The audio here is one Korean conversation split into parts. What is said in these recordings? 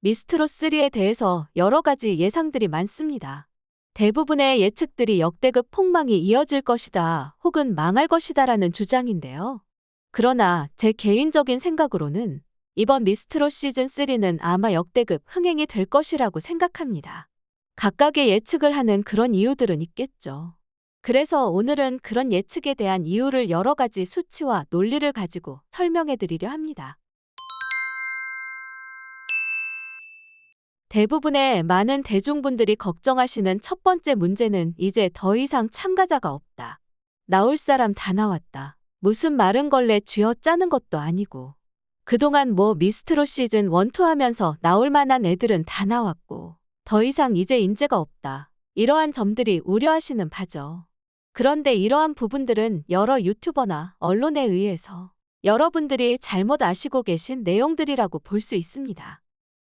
미스트롯3에 대해서 여러 가지 예상들이 많습니다. 대부분의 예측들이 역대급 폭망이 이어질 것이다 혹은 망할 것이다라는 주장인데요. 그러나 제 개인적인 생각으로는 이번 미스트롯 시즌3는 아마 역대급 흥행이 될 것이라고 생각합니다. 각각의 예측을 하는 그런 이유들은 있겠죠. 그래서 오늘은 그런 예측에 대한 이유를 여러 가지 수치와 논리를 가지고 설명해 드리려 합니다. 대부분의 많은 대중분들이 걱정하시는 첫 번째 문제는 이제 더 이상 참가자가 없다. 나올 사람 다 나왔다. 무슨 마른 걸레 쥐어 짜는 것도 아니고. 그동안 미스트롯 시즌 1, 2 하면서 나올 만한 애들은 다 나왔고 더 이상 이제 인재가 없다. 이러한 점들이 우려하시는 바죠. 그런데 이러한 부분들은 여러 유튜버나 언론에 의해서 여러분들이 잘못 아시고 계신 내용들이라고 볼 수 있습니다.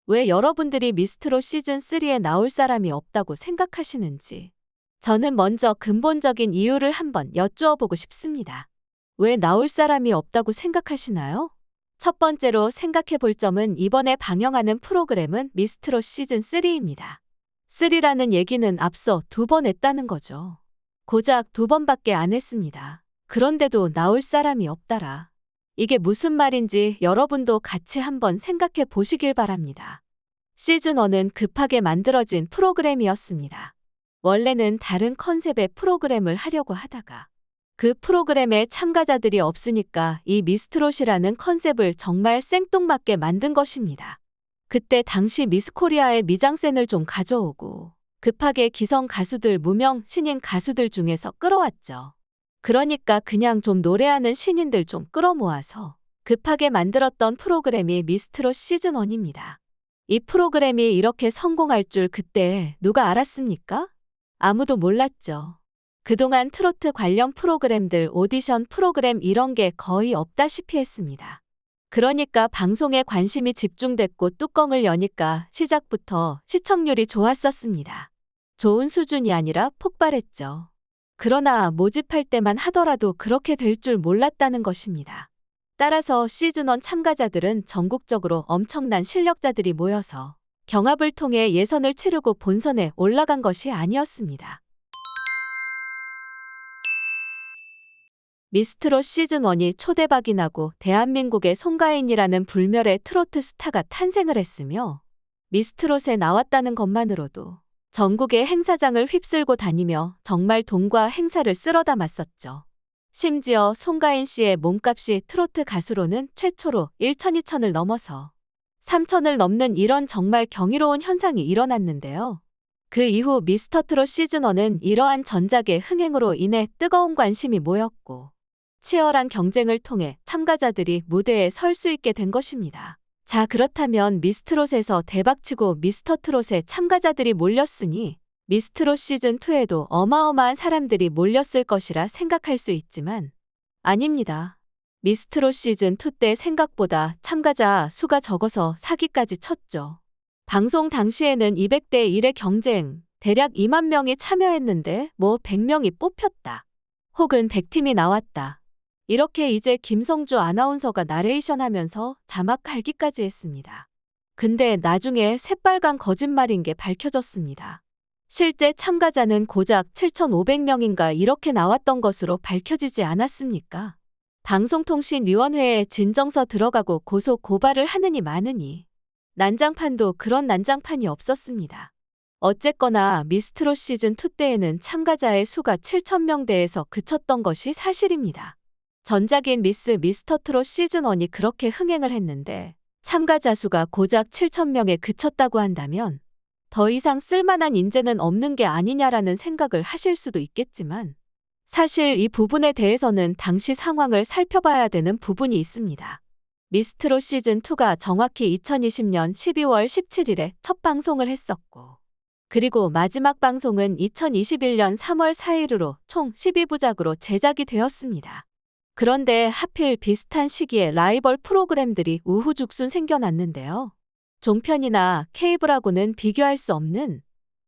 왜 여러분들이 미스트롯 시즌3에 나올 사람이 없다고 생각하시는지 저는 먼저 근본적인 이유를 한번 여쭈어 보고 싶습니다. 왜 나올 사람이 없다고 생각하시나요? 첫 번째로 생각해 볼 점은 이번에 방영하는 프로그램은 미스트롯 시즌3입니다. 3라는 얘기는 앞서 2번 했다는 거죠. 고작 2번밖에 안 했습니다. 그런데도 나올 사람이 없다라. 이게 무슨 말인지 여러분도 같이 한번 생각해 보시길 바랍니다. 시즌1은 급하게 만들어진 프로그램이었습니다. 원래는 다른 컨셉의 프로그램을 하려고 하다가 그 프로그램에 참가자들이 없으니까 이 미스트롯이라는 컨셉을 정말 생뚱맞게 만든 것입니다. 그때 당시 미스코리아의 미장센을 좀 가져오고 급하게 기성 가수들, 무명 신인 가수들 중에서 끌어왔죠. 그러니까 그냥 좀 노래하는 신인들 좀 끌어모아서 급하게 만들었던 프로그램이 미스트롯 시즌1입니다. 이 프로그램이 이렇게 성공할 줄 그때 누가 알았습니까? 아무도 몰랐죠. 그동안 트로트 관련 프로그램들, 오디션 프로그램 이런 게 거의 없다시피 했습니다. 그러니까 방송에 관심이 집중됐고 뚜껑을 여니까 시작부터 시청률이 좋았었습니다. 좋은 수준이 아니라 폭발했죠. 그러나 모집할 때만 하더라도 그렇게 될 줄 몰랐다는 것입니다. 따라서 시즌1 참가자들은 전국적으로 엄청난 실력자들이 모여서 경합을 통해 예선을 치르고 본선에 올라간 것이 아니었습니다. 미스트롯 시즌1이 초대박이 나고 대한민국의 송가인이라는 불멸의 트로트 스타가 탄생을 했으며 미스트롯에 나왔다는 것만으로도 전국의 행사장을 휩쓸고 다니며 정말 돈과 행사를 쓸어 담았었죠. 심지어 송가인 씨의 몸값이 트로트 가수로는 최초로 1천, 2천을 넘어서 3천을 넘는 이런 정말 경이로운 현상이 일어났는데요. 그 이후 미스터트롯 시즌1은 이러한 전작의 흥행으로 인해 뜨거운 관심이 모였고 치열한 경쟁을 통해 참가자들이 무대에 설 수 있게 된 것입니다. 자, 그렇다면 미스트롯에서 대박치고 미스터트롯에 참가자들이 몰렸으니 미스트롯 시즌2에도 어마어마한 사람들이 몰렸을 것이라 생각할 수 있지만 아닙니다. 미스트롯 시즌2 때 생각보다 참가자 수가 적어서 사기까지 쳤죠. 방송 당시에는 200대 1의 경쟁, 대략 2만 명이 참여했는데 100명이 뽑혔다. 혹은 100팀이 나왔다. 이렇게 이제 김성주 아나운서가 나레이션 하면서 자막 갈기까지 했습니다. 근데 나중에 새빨간 거짓말인 게 밝혀졌습니다. 실제 참가자는 고작 7,500명인가 이렇게 나왔던 것으로 밝혀지지 않았습니까? 방송통신위원회에 진정서 들어가고 고소 고발을 하느니 마느니 난장판도 그런 난장판이 없었습니다. 어쨌거나 미스트롯 시즌2 때에는 참가자의 수가 7,000명대에서 그쳤던 것이 사실입니다. 전작인 미스터트롯 시즌1이 그렇게 흥행을 했는데 참가자 수가 고작 7,000명에 그쳤다고 한다면 더 이상 쓸만한 인재는 없는 게 아니냐라는 생각을 하실 수도 있겠지만 사실 이 부분에 대해서는 당시 상황을 살펴봐야 되는 부분이 있습니다. 미스트롯 시즌2가 정확히 2020년 12월 17일에 첫 방송을 했었고 그리고 마지막 방송은 2021년 3월 4일으로 총 12부작으로 제작이 되었습니다. 그런데 하필 비슷한 시기에 라이벌 프로그램들이 우후죽순 생겨났는데요. 종편이나 케이블하고는 비교할 수 없는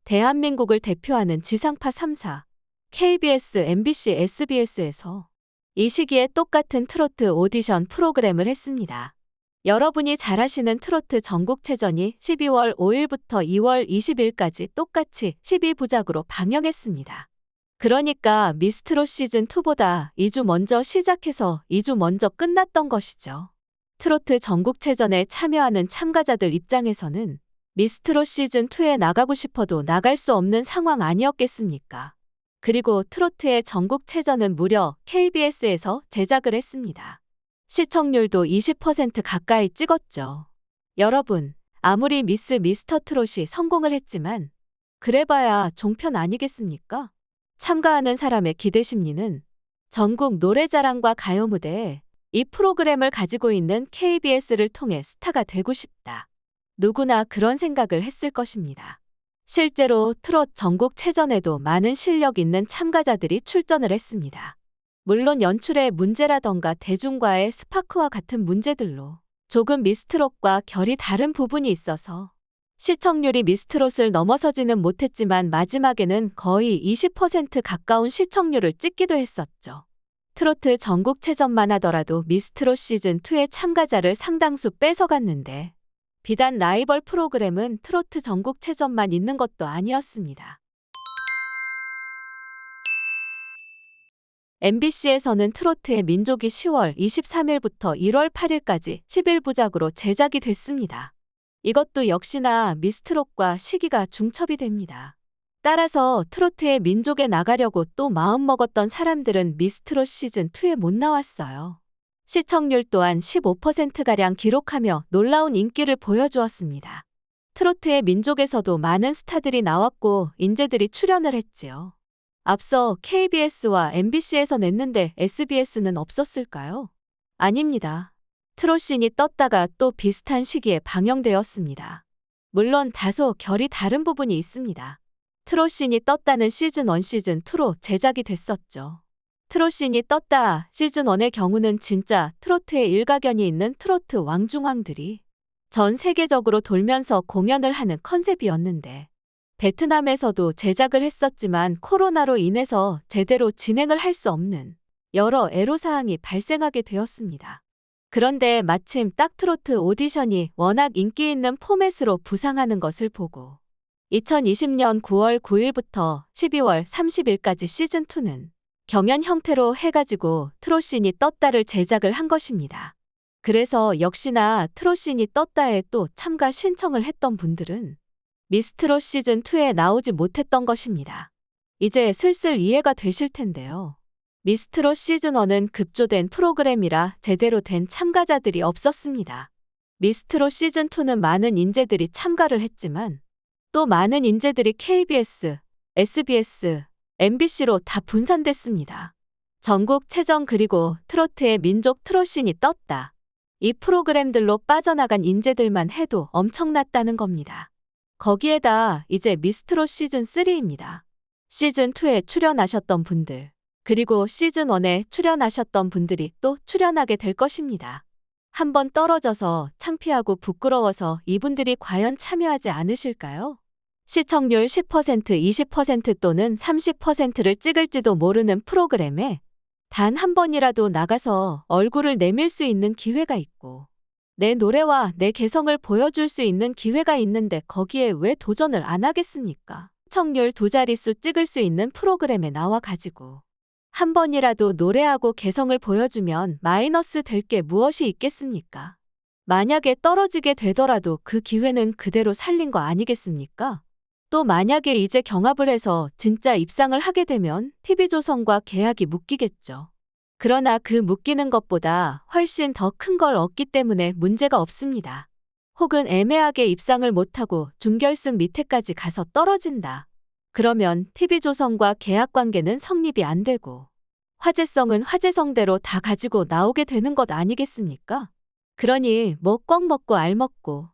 대한민국을 대표하는 지상파 3사, KBS, MBC, SBS에서 이 시기에 똑같은 트로트 오디션 프로그램을 했습니다. 여러분이 잘 아시는 트로트 전국체전이 12월 5일부터 2월 20일까지 똑같이 12부작으로 방영했습니다. 그러니까 미스트롯 시즌2보다 2주 먼저 시작해서 2주 먼저 끝났던 것이죠. 트로트 전국체전에 참여하는 참가자들 입장에서는 미스트롯 시즌2에 나가고 싶어도 나갈 수 없는 상황 아니었겠습니까? 그리고 트로트의 전국체전은 무려 KBS에서 제작을 했습니다. 시청률도 20% 가까이 찍었죠. 여러분, 아무리 미스터 트롯이 성공을 했지만 그래봐야 종편 아니겠습니까? 참가하는 사람의 기대 심리는 전국 노래자랑과 가요무대에 이 프로그램을 가지고 있는 KBS를 통해 스타가 되고 싶다. 누구나 그런 생각을 했을 것입니다. 실제로 트롯 전국체전에도 많은 실력 있는 참가자들이 출전을 했습니다. 물론 연출의 문제라던가 대중과의 스파크와 같은 문제들로 조금 미스트롯과 결이 다른 부분이 있어서 시청률이 미스트롯을 넘어서지는 못했지만 마지막에는 거의 20% 가까운 시청률을 찍기도 했었죠. 트로트 전국체전만 하더라도 미스트롯 시즌2의 참가자를 상당수 뺏어갔는데 비단 라이벌 프로그램은 트로트 전국체전만 있는 것도 아니었습니다. MBC에서는 트로트의 민족이 10월 23일부터 1월 8일까지 11부작으로 제작이 됐습니다. 이것도 역시나 미스트롯과 시기가 중첩이 됩니다. 따라서 트로트의 민족에 나가려고 또 마음먹었던 사람들은 미스트롯 시즌2에 못 나왔어요. 시청률 또한 15%가량 기록하며 놀라운 인기를 보여주었습니다. 트로트의 민족에서도 많은 스타들이 나왔고 인재들이 출연을 했지요. 앞서 KBS와 MBC에서 냈는데 SBS는 없었을까요? 아닙니다. 트롯신이 떴다가 또 비슷한 시기에 방영되었습니다. 물론 다소 결이 다른 부분이 있습니다. 트롯신이 떴다는 시즌1, 시즌2로 제작이 됐었죠. 트롯신이 떴다 시즌1의 경우는 진짜 트로트에 일가견이 있는 트로트 왕중왕들이 전 세계적으로 돌면서 공연을 하는 컨셉이었는데 베트남에서도 제작을 했었지만 코로나로 인해서 제대로 진행을 할 수 없는 여러 애로사항이 발생하게 되었습니다. 그런데 마침 딱 트로트 오디션이 워낙 인기 있는 포맷으로 부상하는 것을 보고 2020년 9월 9일부터 12월 30일까지 시즌2는 경연 형태로 해가지고 트롯신이 떴다를 제작을 한 것입니다. 그래서 역시나 트롯신이 떴다에 또 참가 신청을 했던 분들은 미스트롯 시즌2에 나오지 못했던 것입니다. 이제 슬슬 이해가 되실 텐데요. 미스트롯 시즌1은 급조된 프로그램이라 제대로 된 참가자들이 없었습니다. 미스트롯 시즌2는 많은 인재들이 참가를 했지만 또 많은 인재들이 KBS, SBS, MBC로 다 분산됐습니다. 전국체전 그리고 트로트의 민족 트롯신이 떴다. 이 프로그램들로 빠져나간 인재들만 해도 엄청났다는 겁니다. 거기에다 이제 미스트롯 시즌3입니다. 시즌2에 출연하셨던 분들, 그리고 시즌1에 출연하셨던 분들이 또 출연하게 될 것입니다. 한번 떨어져서 창피하고 부끄러워서 이분들이 과연 참여하지 않으실까요? 시청률 10%, 20% 또는 30%를 찍을지도 모르는 프로그램에 단 한 번이라도 나가서 얼굴을 내밀 수 있는 기회가 있고 내 노래와 내 개성을 보여줄 수 있는 기회가 있는데 거기에 왜 도전을 안 하겠습니까? 시청률 2자릿수 찍을 수 있는 프로그램에 나와가지고 한 번이라도 노래하고 개성을 보여주면 마이너스 될 게 무엇이 있겠습니까? 만약에 떨어지게 되더라도 그 기회는 그대로 살린 거 아니겠습니까? 또 만약에 이제 경합을 해서 진짜 입상을 하게 되면 TV조선과 계약이 묶이겠죠. 그러나 그 묶이는 것보다 훨씬 더 큰 걸 얻기 때문에 문제가 없습니다. 혹은 애매하게 입상을 못하고 준결승 밑에까지 가서 떨어진다. 그러면 TV조선과 계약 관계는 성립이 안 되고 화제성은 화제성대로 다 가지고 나오게 되는 것 아니겠습니까? 그러니 뭐 꽉 먹고 알 먹고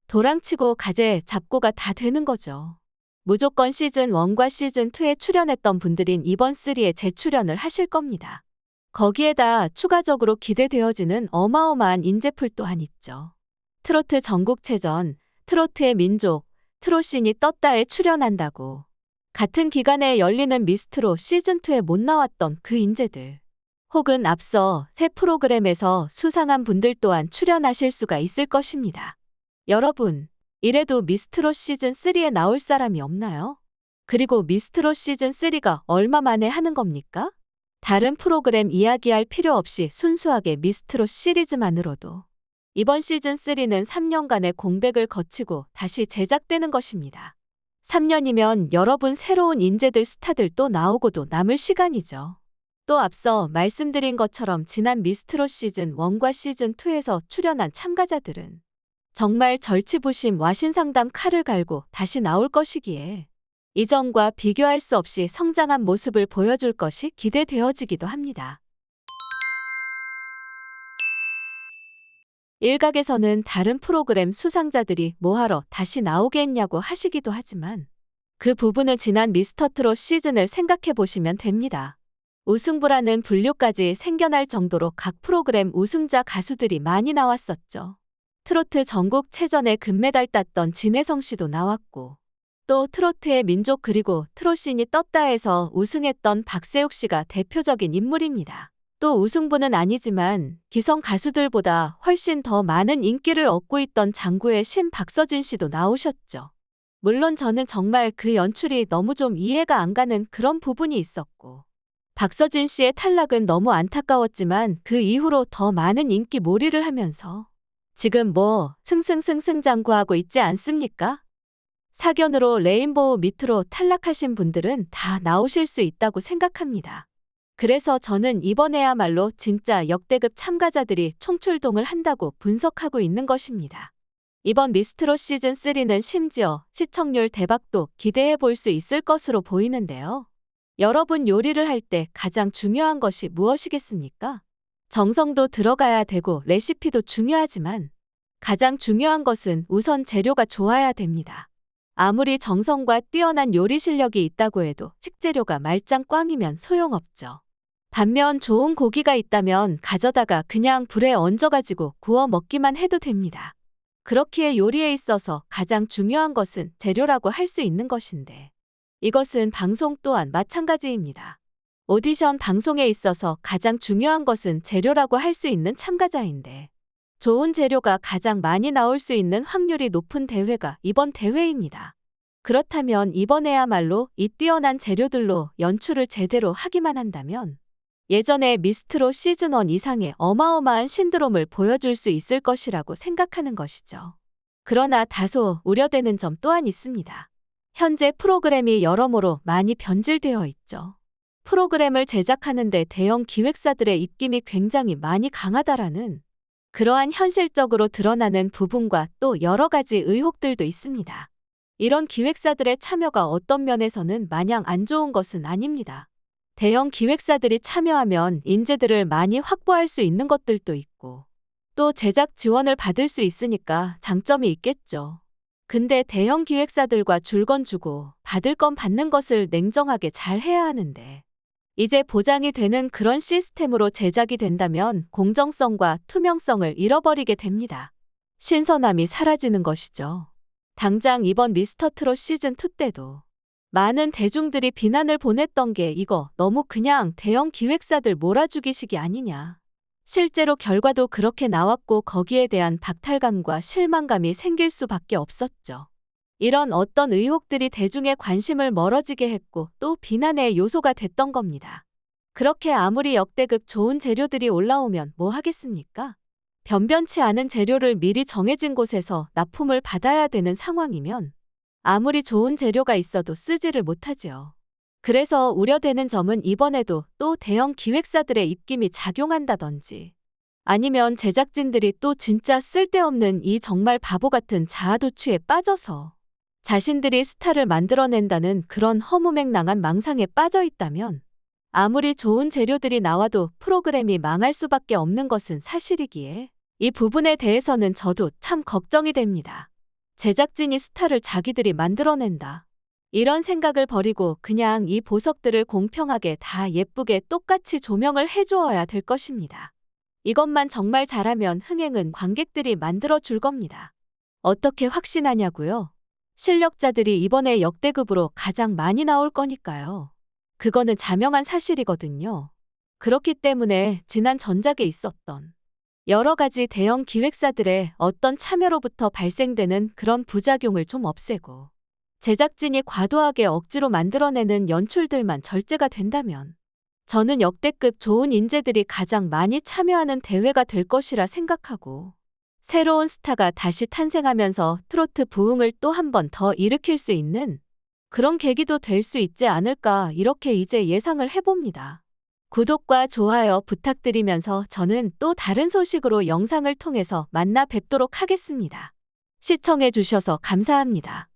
도랑치고 가재 잡고가 다 되는 거죠. 무조건 시즌1과 시즌2에 출연했던 분들인 이번 3에 재출연을 하실 겁니다. 거기에다 추가적으로 기대되어지는 어마어마한 인재풀 또한 있죠. 트로트 전국체전, 트로트의 민족, 트롯신이 떴다에 출연한다고 같은 기간에 열리는 미스트롯 시즌2에 못 나왔던 그 인재들. 혹은 앞서 새 프로그램에서 수상한 분들 또한 출연하실 수가 있을 것입니다. 여러분, 이래도 미스트롯 시즌3에 나올 사람이 없나요? 그리고 미스트롯 시즌3가 얼마 만에 하는 겁니까? 다른 프로그램 이야기할 필요 없이 순수하게 미스트롯 시리즈만으로도 이번 시즌3는 3년간의 공백을 거치고 다시 제작되는 것입니다. 3년이면 여러분 새로운 인재들 스타들 또 나오고도 남을 시간이죠. 또 앞서 말씀드린 것처럼 지난 미스트롯 시즌1과 시즌2에서 출연한 참가자들은 정말 절치부심 와신상담 칼을 갈고 다시 나올 것이기에 이전과 비교할 수 없이 성장한 모습을 보여줄 것이 기대되어지기도 합니다. 일각에서는 다른 프로그램 수상자들이 뭐하러 다시 나오겠냐고 하시기도 하지만 그 부분은 지난 미스터트롯 시즌을 생각해 보시면 됩니다. 우승부라는 분류까지 생겨날 정도로 각 프로그램 우승자 가수들이 많이 나왔었죠. 트로트 전국체전에 금메달 땄던 진혜성 씨도 나왔고 또 트로트의 민족 그리고 트롯신이 떴다 해서 우승했던 박세욱 씨가 대표적인 인물입니다. 또 우승부는 아니지만 기성 가수들보다 훨씬 더 많은 인기를 얻고 있던 장구의 박서진 씨도 나오셨죠. 물론 저는 정말 그 연출이 너무 좀 이해가 안 가는 그런 부분이 있었고 박서진 씨의 탈락은 너무 안타까웠지만 그 이후로 더 많은 인기 몰이를 하면서 지금 승승장구하고 있지 않습니까? 사견으로 레인보우 밑으로 탈락하신 분들은 다 나오실 수 있다고 생각합니다. 그래서 저는 이번에야말로 진짜 역대급 참가자들이 총출동을 한다고 분석하고 있는 것입니다. 이번 미스트롯 시즌3는 심지어 시청률 대박도 기대해 볼 수 있을 것으로 보이는데요. 여러분 요리를 할 때 가장 중요한 것이 무엇이겠습니까? 정성도 들어가야 되고 레시피도 중요하지만 가장 중요한 것은 우선 재료가 좋아야 됩니다. 아무리 정성과 뛰어난 요리 실력이 있다고 해도 식재료가 말짱 꽝이면 소용없죠. 반면 좋은 고기가 있다면 가져다가 그냥 불에 얹어가지고 구워 먹기만 해도 됩니다. 그렇기에 요리에 있어서 가장 중요한 것은 재료라고 할 수 있는 것인데 이것은 방송 또한 마찬가지입니다. 오디션 방송에 있어서 가장 중요한 것은 재료라고 할 수 있는 참가자인데 좋은 재료가 가장 많이 나올 수 있는 확률이 높은 대회가 이번 대회입니다. 그렇다면 이번에야말로 이 뛰어난 재료들로 연출을 제대로 하기만 한다면 예전에 미스트롯 시즌1 이상의 어마어마한 신드롬을 보여줄 수 있을 것이라고 생각하는 것이죠. 그러나 다소 우려되는 점 또한 있습니다. 현재 프로그램이 여러모로 많이 변질되어 있죠. 프로그램을 제작하는데 대형 기획사들의 입김이 굉장히 많이 강하다라는 그러한 현실적으로 드러나는 부분과 또 여러 가지 의혹들도 있습니다. 이런 기획사들의 참여가 어떤 면에서는 마냥 안 좋은 것은 아닙니다. 대형 기획사들이 참여하면 인재들을 많이 확보할 수 있는 것들도 있고 또 제작 지원을 받을 수 있으니까 장점이 있겠죠. 근데 대형 기획사들과 줄 건 주고 받을 건 받는 것을 냉정하게 잘 해야 하는데 이제 보장이 되는 그런 시스템으로 제작이 된다면 공정성과 투명성을 잃어버리게 됩니다. 신선함이 사라지는 것이죠. 당장 이번 미스터트롯 시즌2 때도 많은 대중들이 비난을 보냈던 게 이거 너무 그냥 대형 기획사들 몰아주기식이 아니냐. 실제로 결과도 그렇게 나왔고 거기에 대한 박탈감과 실망감이 생길 수밖에 없었죠. 이런 어떤 의혹들이 대중의 관심을 멀어지게 했고 또 비난의 요소가 됐던 겁니다. 그렇게 아무리 역대급 좋은 재료들이 올라오면 뭐 하겠습니까? 변변치 않은 재료를 미리 정해진 곳에서 납품을 받아야 되는 상황이면 아무리 좋은 재료가 있어도 쓰지를 못하지요. 그래서 우려되는 점은 이번에도 또 대형 기획사들의 입김이 작용한다든지 아니면 제작진들이 또 진짜 쓸데없는 이 정말 바보 같은 자아도취에 빠져서 자신들이 스타를 만들어낸다는 그런 허무맹랑한 망상에 빠져 있다면 아무리 좋은 재료들이 나와도 프로그램이 망할 수밖에 없는 것은 사실이기에 이 부분에 대해서는 저도 참 걱정이 됩니다. 제작진이 스타를 자기들이 만들어낸다. 이런 생각을 버리고 그냥 이 보석들을 공평하게 다 예쁘게 똑같이 조명을 해주어야 될 것입니다. 이것만 정말 잘하면 흥행은 관객들이 만들어줄 겁니다. 어떻게 확신하냐고요? 실력자들이 이번에 역대급으로 가장 많이 나올 거니까요. 그거는 자명한 사실이거든요. 그렇기 때문에 지난 전작에 있었던 여러 가지 대형 기획사들의 어떤 참여로부터 발생되는 그런 부작용을 좀 없애고 제작진이 과도하게 억지로 만들어내는 연출들만 절제가 된다면 저는 역대급 좋은 인재들이 가장 많이 참여하는 대회가 될 것이라 생각하고 새로운 스타가 다시 탄생하면서 트로트 부흥을 또 한 번 더 일으킬 수 있는 그런 계기도 될 수 있지 않을까 이렇게 이제 예상을 해봅니다. 구독과 좋아요 부탁드리면서 저는 또 다른 소식으로 영상을 통해서 만나 뵙도록 하겠습니다. 시청해 주셔서 감사합니다.